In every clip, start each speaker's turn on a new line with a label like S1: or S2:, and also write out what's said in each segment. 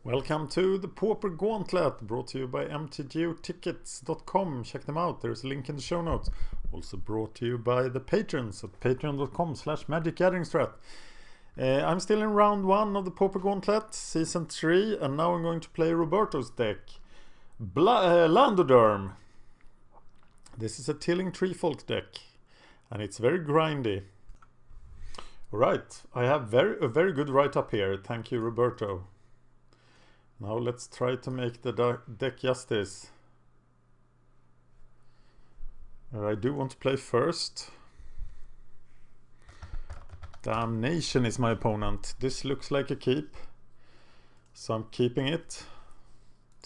S1: Welcome to the Pauper Gauntlet, brought to you by mtgotickets.com. Check them out, there's a link in the show notes. Also brought to you by the patrons at patreon.com/magicgatheringstrat. I'm still in round 1 of the Pauper Gauntlet, season 3, and now I'm going to play Roberto's deck. Derm. This is a tilling tree folk deck, and it's very grindy. Alright, I have a very good write-up here, thank you Roberto. Now let's try to make the deck justice. I do want to play first. Damnation is my opponent. This looks like a keep, so I'm keeping it.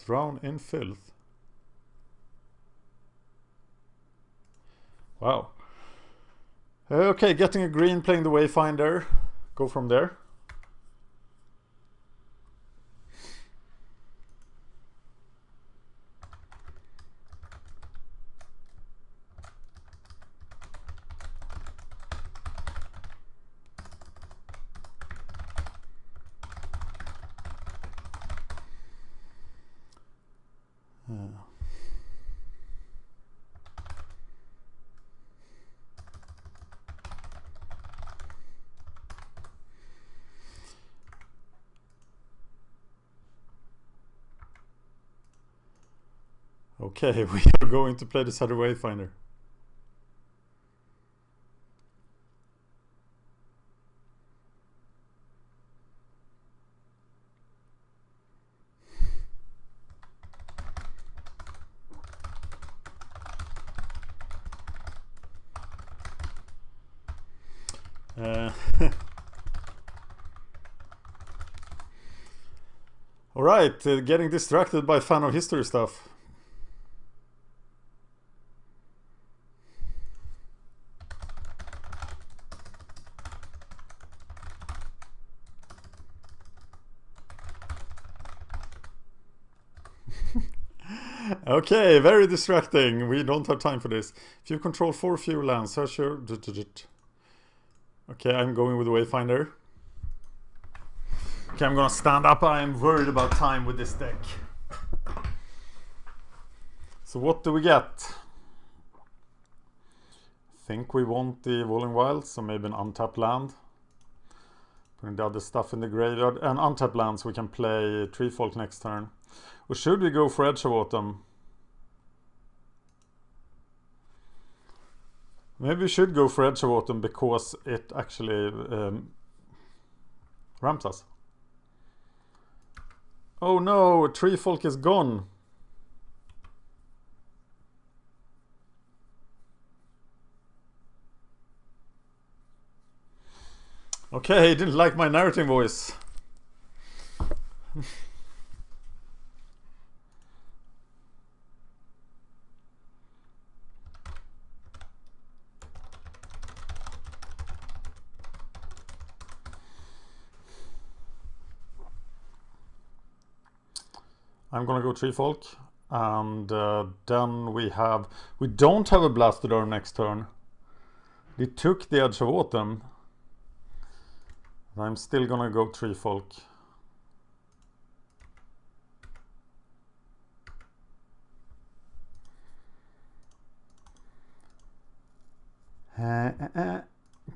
S1: Drown in filth. Wow. Okay, getting a green, playing the Wayfinder. Go from there. Okay, we are going to play this other Wayfinder. Alright, getting distracted by fan of history stuff. Okay, very distracting. We don't have time for this. If you control 4 fewer lands, search your... Okay, I'm going with the Wayfinder. Okay, I'm gonna stand up. I'm worried about time with this deck. So what do we get? I think we want the Evolving Wilds, so maybe an untapped land. Putting the other stuff in the graveyard. And untapped lands, we can play Tree Folk next turn. Or should we go for Edge of Autumn? Maybe we should go for Edge of Autumn because it actually ramps us. Oh no, Tree Folk is gone. Okay, he didn't like my narrating voice. I'm gonna go Tree Folk, and then we don't have a Blastoderm next turn. They took the Edge of Autumn. I'm still gonna go Tree Folk.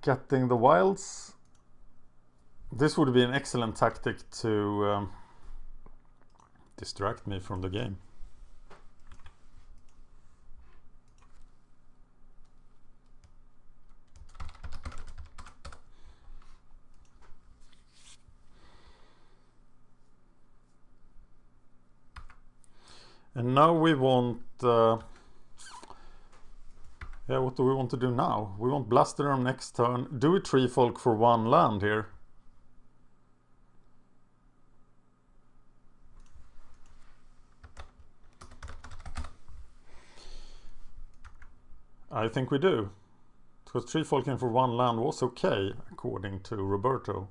S1: Getting the wilds. This would be an excellent tactic to distract me from the game. And now we want yeah, what do we want to do now? We want Blastoderm next turn. Do a Tree Folk for 1 land here. I think we do. Because Tree Folking for 1 land was okay, according to Roberto.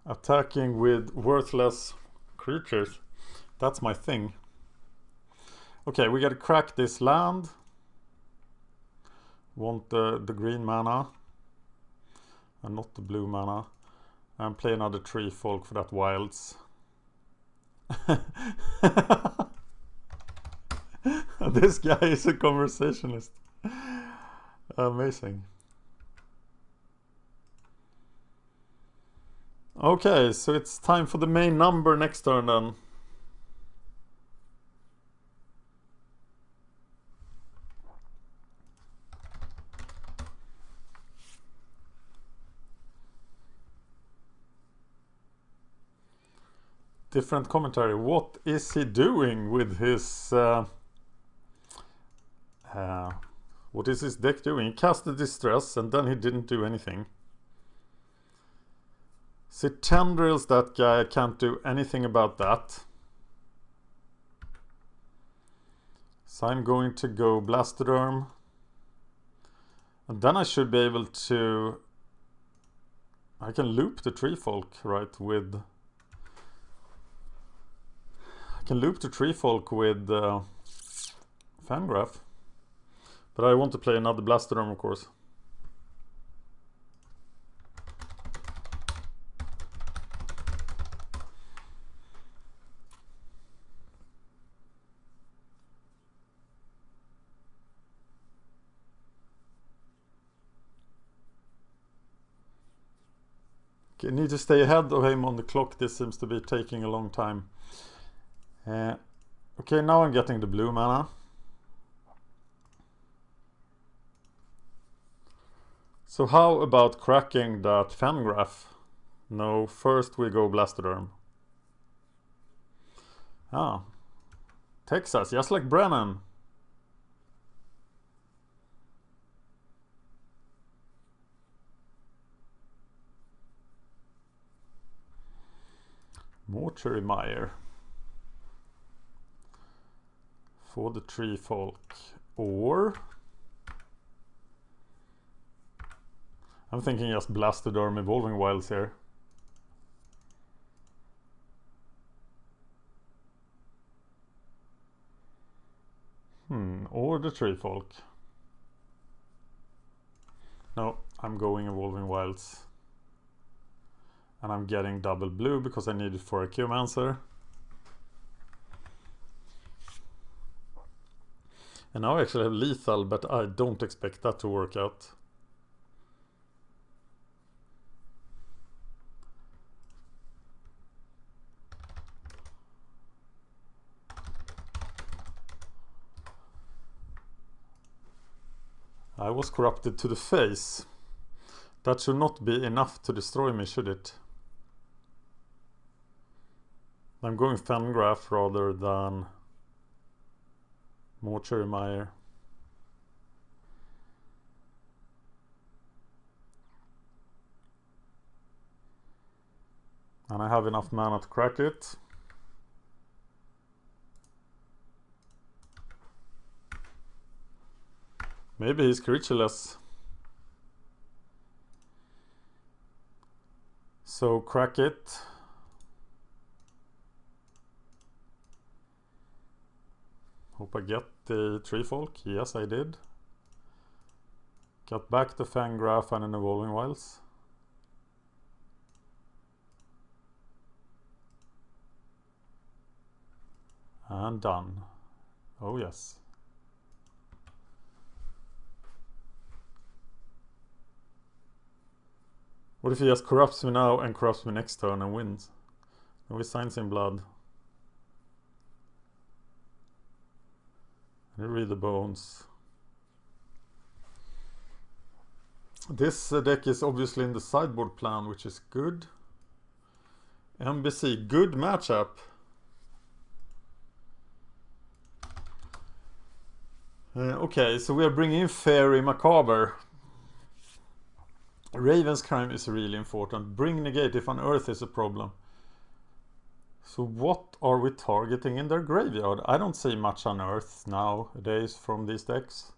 S1: Attacking with worthless creatures. That's my thing. Okay, we gotta crack this land. Want the green mana. And not the blue mana. And play another tree folk for that wilds. This guy is a conversationalist. Amazing. Okay, so it's time for the main number next turn then. Different commentary. What is he doing with his... what is his deck doing? He casted Distress and then he didn't do anything. So tendrils that guy, I can't do anything about that. So I'm going to go Blastoderm. And then I should be able to... I can loop the tree folk, right, with... I can loop the tree folk with Fangraph. But I want to play another Blastoderm, of course. Okay, need to stay ahead of him on the clock. This seems to be taking a long time. Okay, now I'm getting the blue mana. So how about cracking that Fangraph? No, first we go Blastoderm. Ah, Texas, just like Brennan. Mortuary Mire. For the tree folk. Or... I'm thinking just Blastoderm Evolving Wilds here. Or the tree folk. No, I'm going Evolving Wilds. And I'm getting double blue because I need it for a Geomancer. And now I actually have lethal, but I don't expect that to work out. I was corrupted to the face. That should not be enough to destroy me, should it? I'm going Fangraph rather than Mortuary Mire. And I have enough mana to crack it. Maybe he's creatureless. So crack it. Hope I get the tree folk. Yes, I did. Got back the Fangraph and an Evolving Wilds. And done. Oh yes. What if he just corrupts me now and corrupts me next turn and wins? No, he signs in blood. And read the bones. This deck is obviously in the sideboard plan, which is good. MBC, good matchup. Okay, so we are bringing in Fairy Macabre. Raven's Crime is really important. Bring Negate if Unearth is a problem. So what are we targeting in their graveyard? I don't see much Unearth nowadays from these decks.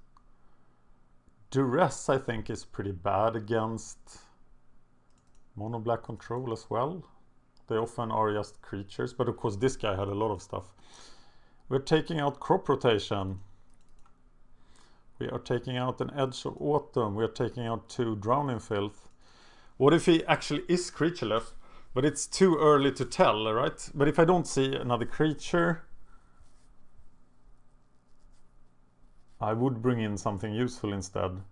S1: Duress I think is pretty bad against Mono Black Control as well. They often are just creatures, but of course this guy had a lot of stuff. We're taking out crop rotation. We are taking out an Edge of Autumn. We are taking out 2 Drowning Filth. What if he actually is creatureless? But it's too early to tell, right? But if I don't see another creature, I would bring in something useful instead.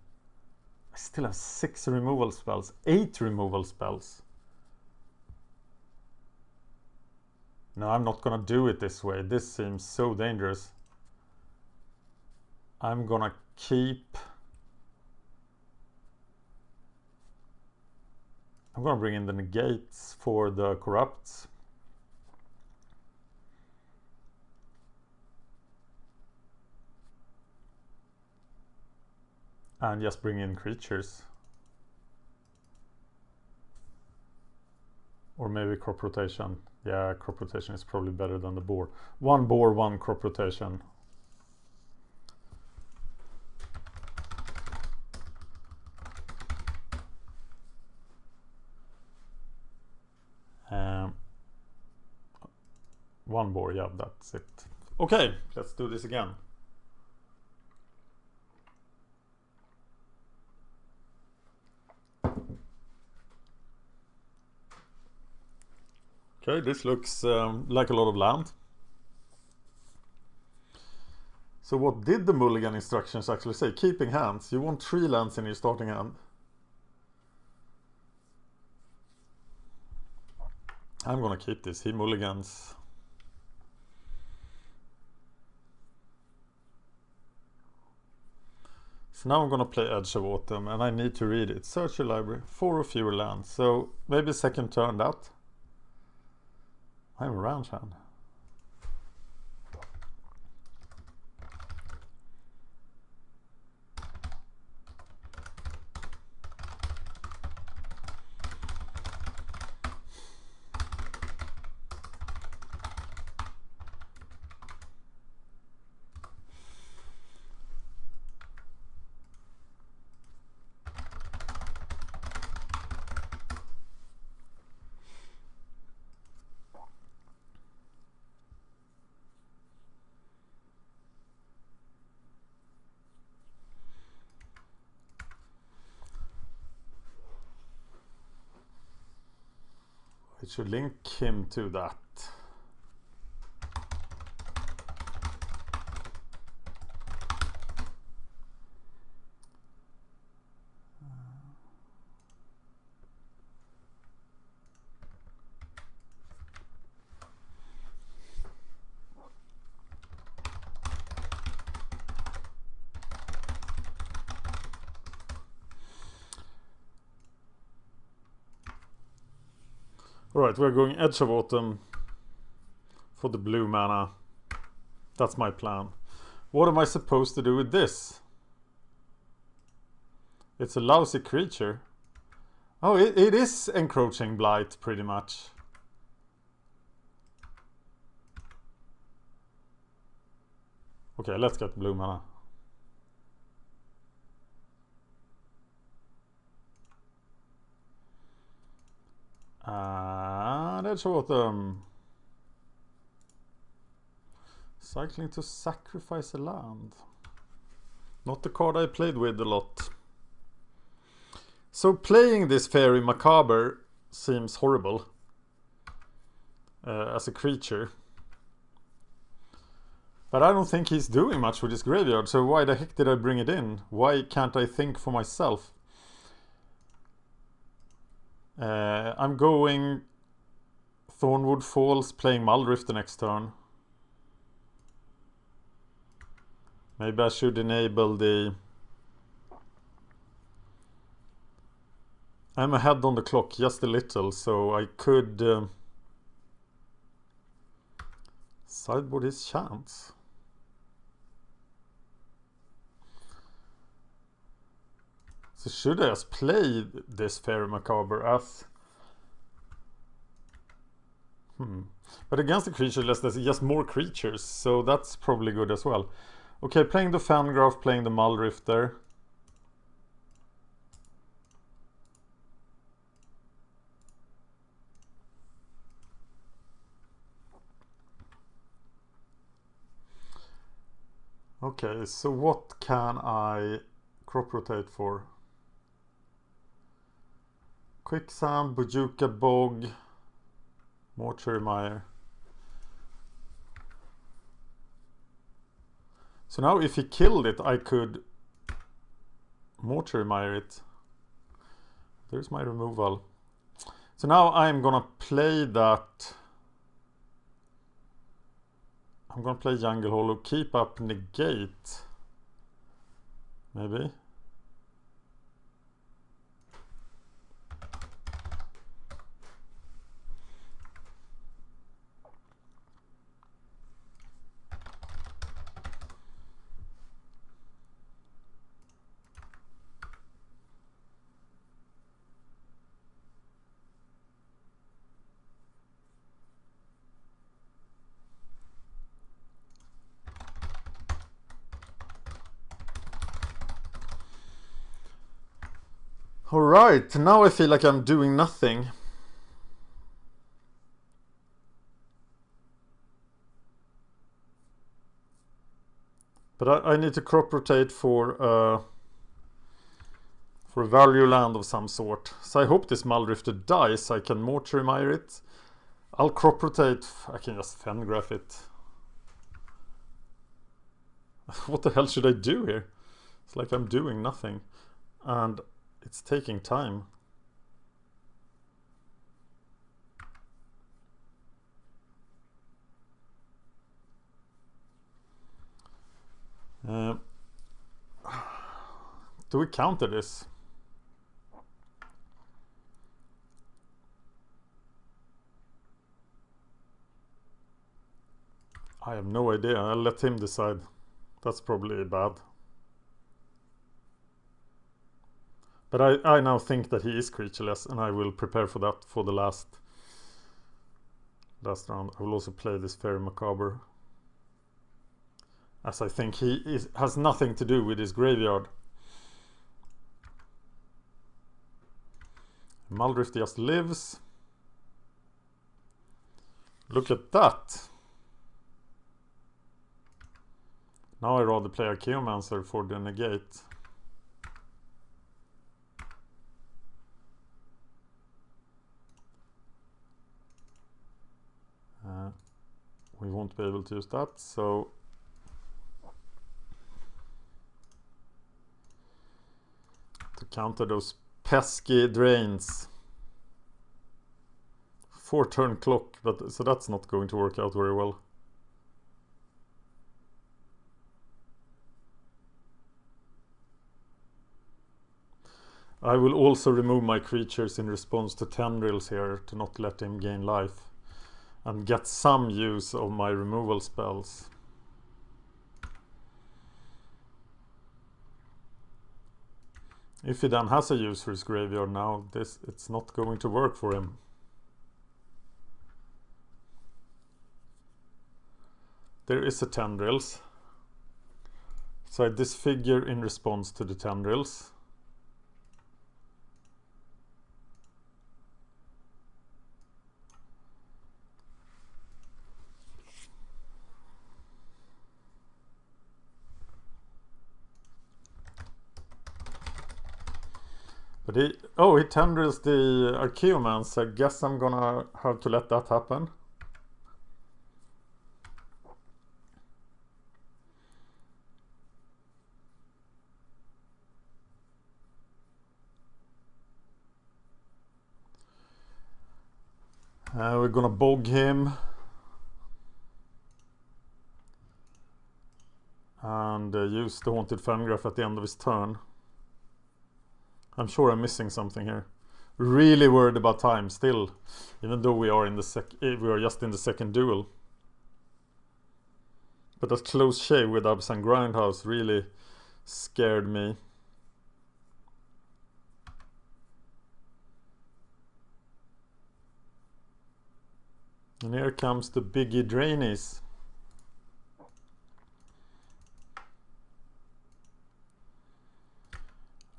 S1: I still have 6 removal spells, 8 removal spells. No, I'm not gonna do it this way. This seems so dangerous. I'm gonna keep... I'm gonna bring in the negates for the corrupts. And just bring in creatures. Or maybe crop rotation. Yeah, crop rotation is probably better than the boar. 1 boar, 1 crop rotation. One boar, yeah, that's it. Okay, let's do this again. Okay, this looks like a lot of land. So what did the mulligan instructions actually say? Keeping hands. You want 3 lands in your starting hand. I'm gonna keep this. He mulligans. So now I'm gonna play Edge of Autumn and I need to read it. Search your library. 4 or fewer lands. So maybe second turn that. I'm a round hand. It should link him to that. Alright, we're going Edge of Autumn for the blue mana. That's my plan. What am I supposed to do with this? It's a lousy creature. Oh, it is Encroaching Blight, pretty much. Okay, let's get blue mana. And Edge of Autumn. Cycling to sacrifice a land. Not the card I played with a lot. So playing this Fairy Macabre seems horrible. As a creature. But I don't think he's doing much with his graveyard. So why the heck did I bring it in? Why can't I think for myself? I'm going Thornwood Falls, playing Muldrift the next turn. Maybe I should enable the... I'm ahead on the clock just a little, so I could sideboard his chance. So should I just play this Fairy Macabre as... But against the creature list, there's just more creatures, so that's probably good as well. Okay, playing the Fangraph, playing the Muldrifter. Okay, so what can I crop rotate for? Quicksand, Bojuka Bog, Mortuary Mire. So now if he killed it, I could Mortuary Mire it. There's my removal. So now I'm gonna play that. I'm gonna play Jungle Hollow, keep up negate. Maybe. Alright, now I feel like I'm doing nothing. But I need to crop rotate for a value land of some sort. So I hope this Muldrifter dies so I can Mortuary Mire it. I'll crop rotate. I can just Fengraph it. What the hell should I do here? It's like I'm doing nothing. And it's taking time. Do we counter this? I have no idea. I'll let him decide. That's probably bad. But I now think that he is creatureless, and I will prepare for that for the last round. I will also play this Fairy Macabre, as I think he has nothing to do with his graveyard. Muldrift just lives. Look at that. Now I rather play Archaeomancer for the negate. We won't be able to use that, so to counter those pesky drains. 4-turn clock, but so that's not going to work out very well. I will also remove my creatures in response to Tendrils here to not let him gain life and get some use of my removal spells. If he then has a use for his graveyard now, it's not going to work for him. There is a Tendrils. So I disfigure in response to the Tendrils. But he Tendrils the Archaeomancer. I guess I'm gonna have to let that happen. We're gonna bog him. And use the Haunted Fengraph at the end of his turn. I'm sure I'm missing something here. Really worried about time still, even though we are in the we are just in the second duel. But that close shave with Absent Grindhouse really scared me. And here comes the Biggie Drainies.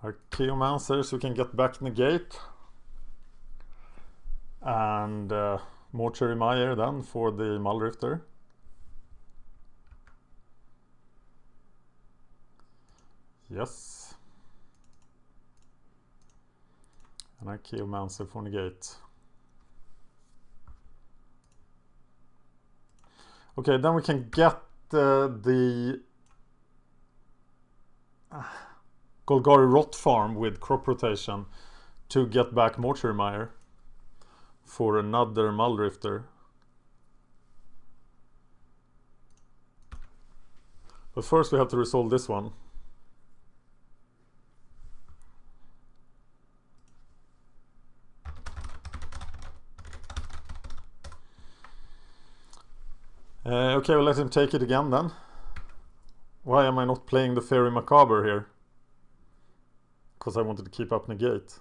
S1: Archaeomancers who can get back negate. And Mortuary Mire then for the Muldrifter. Yes. And Archaeomancer for negate. Okay, then we can get the Golgari Rot farm with crop rotation to get back Mortuary Mire for another Muldrifter. But first we have to resolve this one. Okay, we'll let him take it again then. Why am I not playing the Fairy Macabre here? Because I wanted to keep up negate.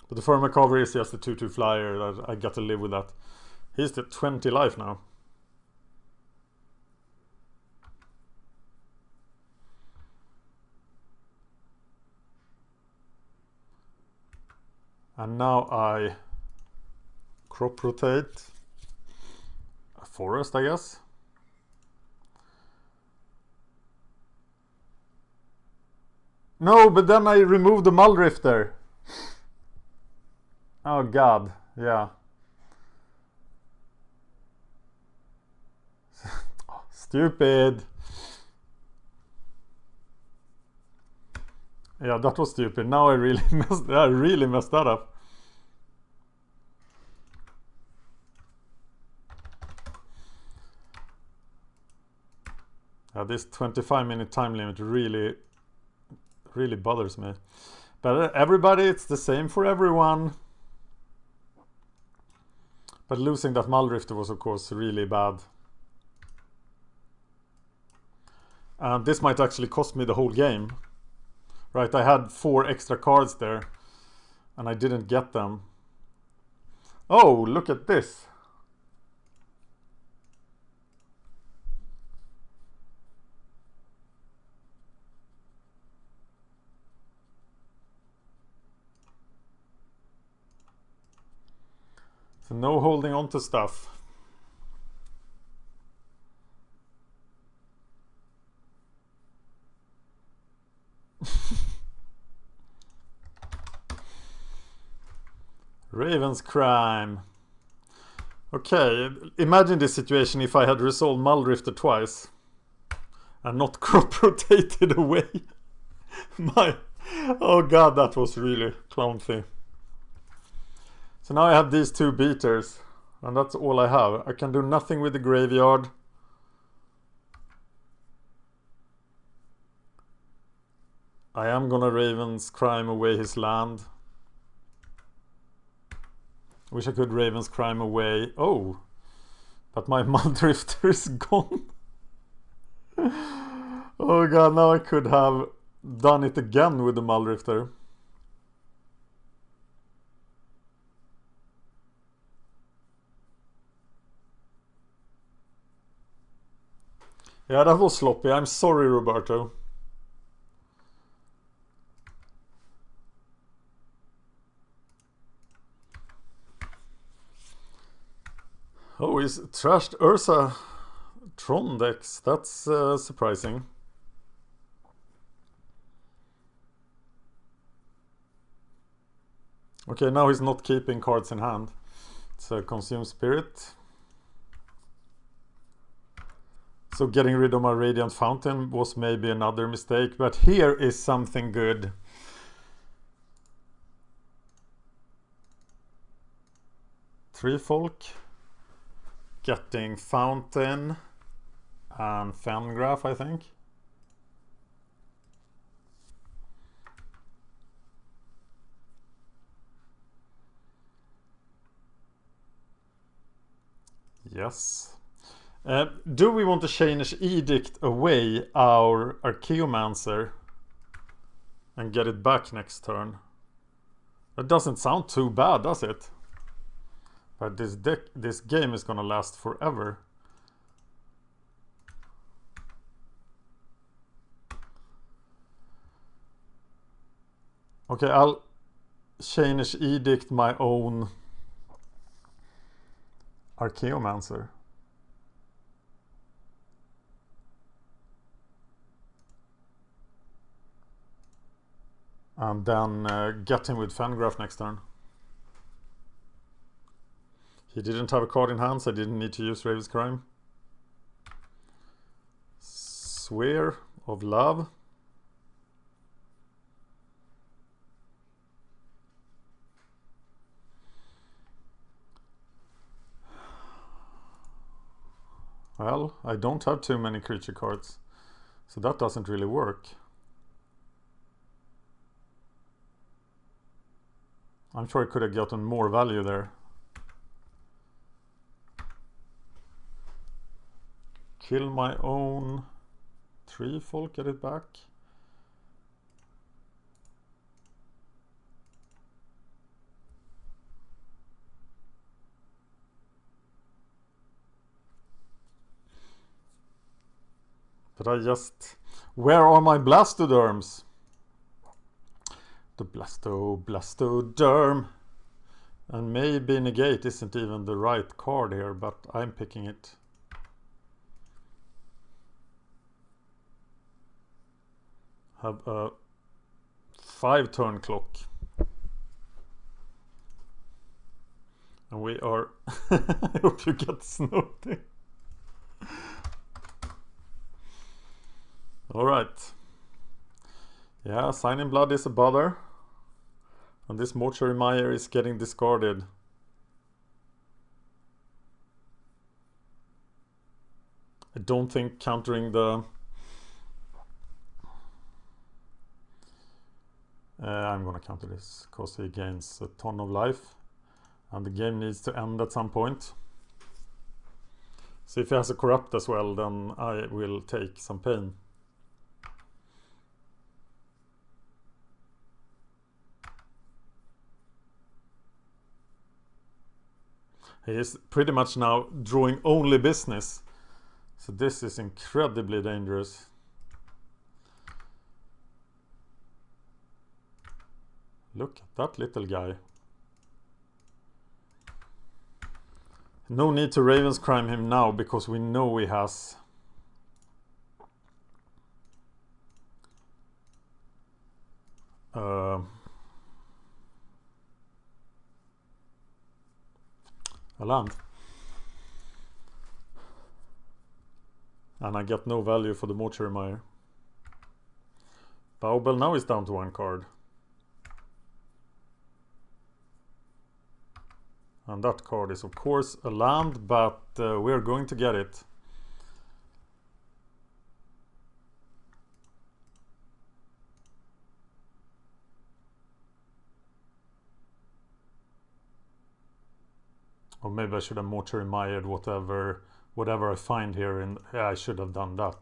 S1: But the Fairy Macabre is just a 2/2 flyer. I got to live with that. He's at 20 life now. And now I crop rotate a forest, I guess. No, but then I remove the Muldrifter. Oh god, yeah. Stupid. Yeah, that was stupid. Now I really messed that up. This 25-minute time limit really bothers me. But everybody, it's the same for everyone. But losing that Muldrifter was of course really bad. And this might actually cost me the whole game. Right, I had 4 extra cards there and I didn't get them. Oh, look at this. So no holding on to stuff. Raven's Crime. Okay, imagine this situation if I had resolved Muldrifter twice and not crop rotated away. Oh god, that was really clumsy. So now I have these 2 beaters and that's all I have. I can do nothing with the graveyard. I am gonna Raven's Crime away his land. Wish I could Raven's Crime away. Oh, but my Muldrifter is gone. Oh god, now I could have done it again with the Muldrifter. Yeah, that was sloppy. I'm sorry, Roberto. Oh, he's trashed Ursa Tron decks. That's surprising. Okay, now he's not keeping cards in hand. It's a Consume Spirit. So getting rid of my Radiant Fountain was maybe another mistake, but here is something good. Tree Folk. Getting Fountain and Fengraph, I think. Yes. Do we want to Chainish Edict away our Archaeomancer and get it back next turn? That doesn't sound too bad, does it? But this game is gonna last forever. Okay, I'll Chainish Edict my own Archaeomancer. And then get him with Fangraph next turn. He didn't have a card in hand, so I didn't need to use Raven's Crime. Sphere of Love. Well, I don't have too many creature cards, so that doesn't really work. I'm sure I could have gotten more value there. Kill my own tree folk, get it back. But I just... Where are my Blastoderms? The Blastoderm. And maybe Negate isn't even the right card here, but I'm picking it. Have a 5-turn clock. And we are... I hope you get snooty. Alright. Yeah, Sign in Blood is a bother. And this Mortuary Mire is getting discarded. I don't think countering the... I'm gonna counter this because he gains a ton of life. And the game needs to end at some point. So if he has a Corrupt as well, then I will take some pain. He is pretty much now drawing only business. So this is incredibly dangerous. Look at that little guy. No need to Raven's Crime him now because we know he has a land. And I get no value for the Mortuary Mire. Baubel now is down to 1 card. And that card is of course a land, but we're going to get it. Or maybe I should have Mortuary Mired whatever I find here. Yeah, I should have done that.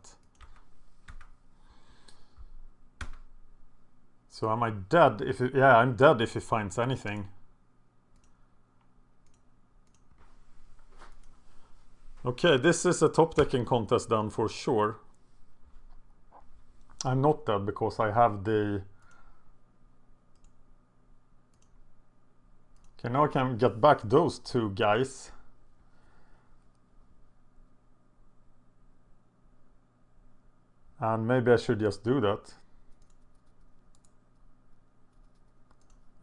S1: So am I dead if it, yeah, I'm dead if he finds anything. Okay, this is a top decking contest done for sure. I'm not dead because I have the... Okay, now I can get back those 2 guys. And maybe I should just do that.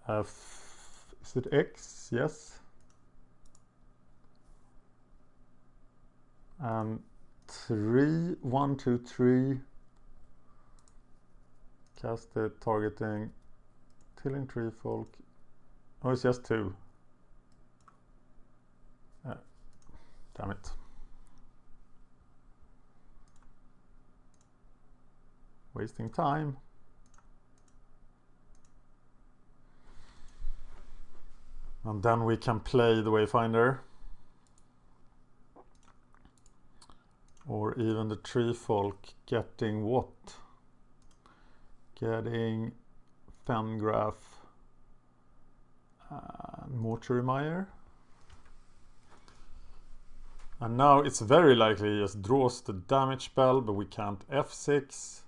S1: Is it X? Yes. And 3, 1, 2, 3. Cast it, targeting, killing tree folk. Oh, it's just 2. Damn it. Wasting time. And then we can play the Wayfinder. Or even the tree folk getting what? Getting Fangraph and Mortuary Mire. And now it's very likely he just draws the damage spell, but we can't F6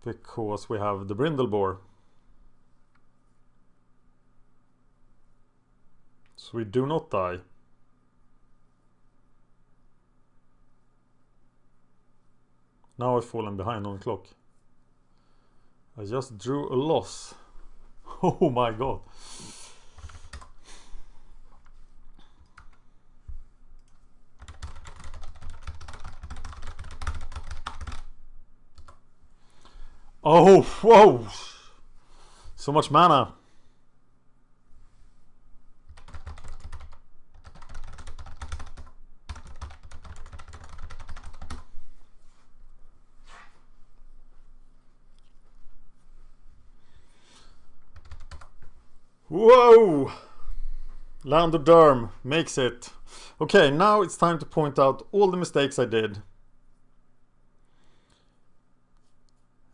S1: because we have the Brindleboar. So we do not die. Now I've fallen behind on the clock. I just drew a loss. Oh my god. Oh, whoa! So much mana. Whoa! Land of Derm makes it. Okay, now it's time to point out all the mistakes I did.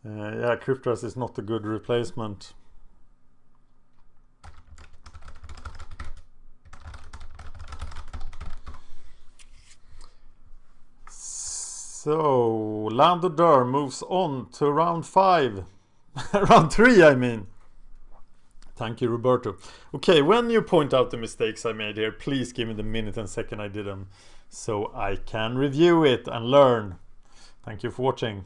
S1: Yeah, Cryptras is not a good replacement. So, Land of Derm moves on to round 5. Round 3, I mean. Thank you, Roberto. Okay, when you point out the mistakes I made here, please give me the minute and second I did them, so I can review it and learn. Thank you for watching.